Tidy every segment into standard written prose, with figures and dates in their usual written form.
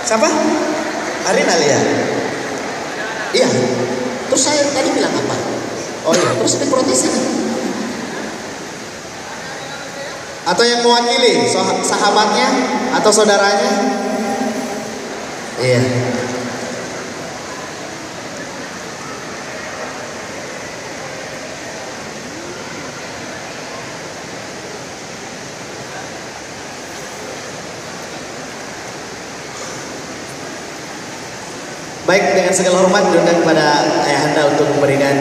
Siapa? Arina Lia. Iya. Terus saya tadi bilang apa? Oh iya, terus diprotes ini. Atau yang mewakili sahabatnya atau saudaranya? Iya. Baik, dengan segala hormat diundang kepada ayahanda untuk memberikan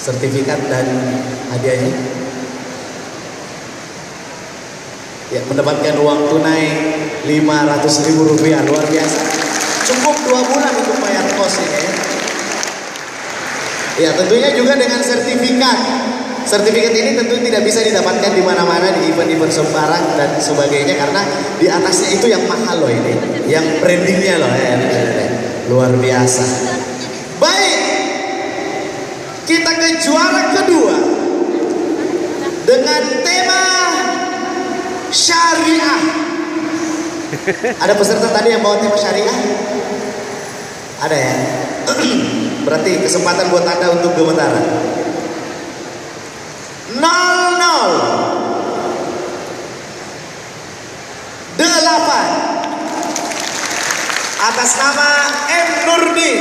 sertifikat dan hadiahnya. Ya, mendapatkan uang tunai 500.000 rupiah, luar biasa. Cukup 2 bulan untuk bayar kos ini ya. Ya, tentunya juga dengan sertifikat. Sertifikat ini tentu tidak bisa didapatkan di mana-mana di event-event sembarang dan sebagainya karena di atasnya itu yang mahal loh ini, yang brandingnya loh ya. Luar biasa. Baik, kita ke juara kedua dengan tema syariah. Ada peserta tadi yang bawa tema syariah? Ada ya? Berarti kesempatan buat Anda untuk gemetaran. 00 8 atas nama M. Nurdin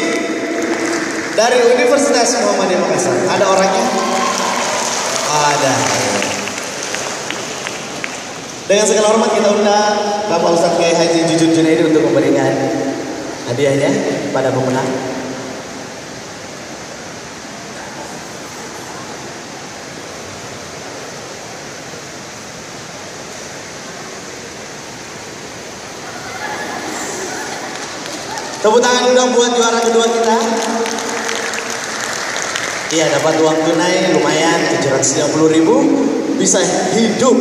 dari Universitas Muhammadiyah Makassar. Ada orangnya? Ada. Dengan segala hormat kita undang Bapak Ustadz Kiai Haji Jujun Junaidi untuk memberikan hadiahnya pada pemenang. Tepuk tangan dong buat juara kedua kita. Iya, dapat uang tunai lumayan 750.000, bisa hidup.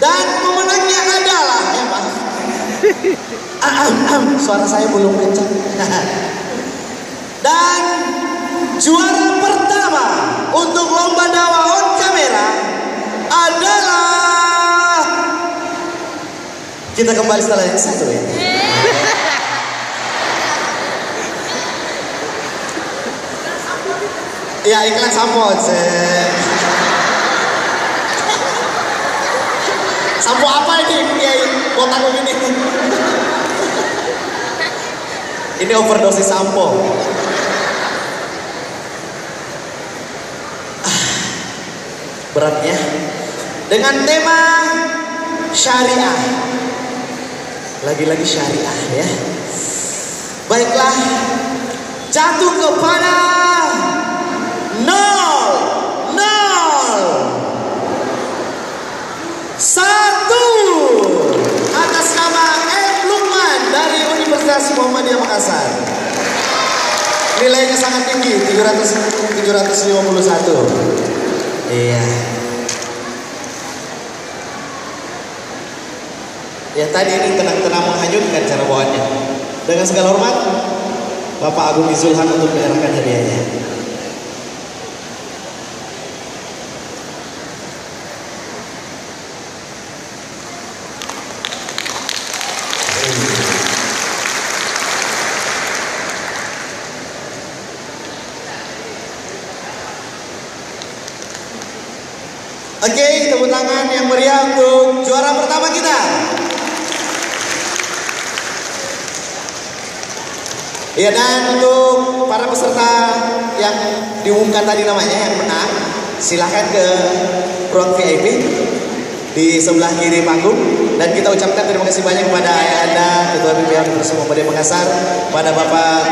Dan pemenangnya adalah ya Pak. Suara saya belum kencang. Dan juara pertama untuk lomba dakwah on kamera adalah, kita kembali setelah yang satu ya. Ya, iklan sampo. Sampo apa ini? Kiai kotak begini. Ini overdosis sampo. Beratnya. Dengan tema syariah. Lagi-lagi syariah ya. Baiklah, jatuh kepada 0 0 1 atas nama M. Lukman dari Universitas Muhammadiyah Makassar. Nilainya sangat tinggi, 751. Iya. Ya, tadi ini tenang-tenang menghanyutkan cara bawanya. Dengan segala hormat, Bapak Agung Izulhan untuk menyerahkan hadiahnya. Oke, tepuk tangan yang meriah untuk juara pertama kita. Ya, dan untuk para peserta yang diumumkan tadi namanya yang menang, silahkan ke ruang VIP di sebelah kiri panggung. Dan kita ucapkan terima kasih banyak kepada Anda, Ketua Pimpinan Universitas Muhammadiyah Makassar, pada Bapak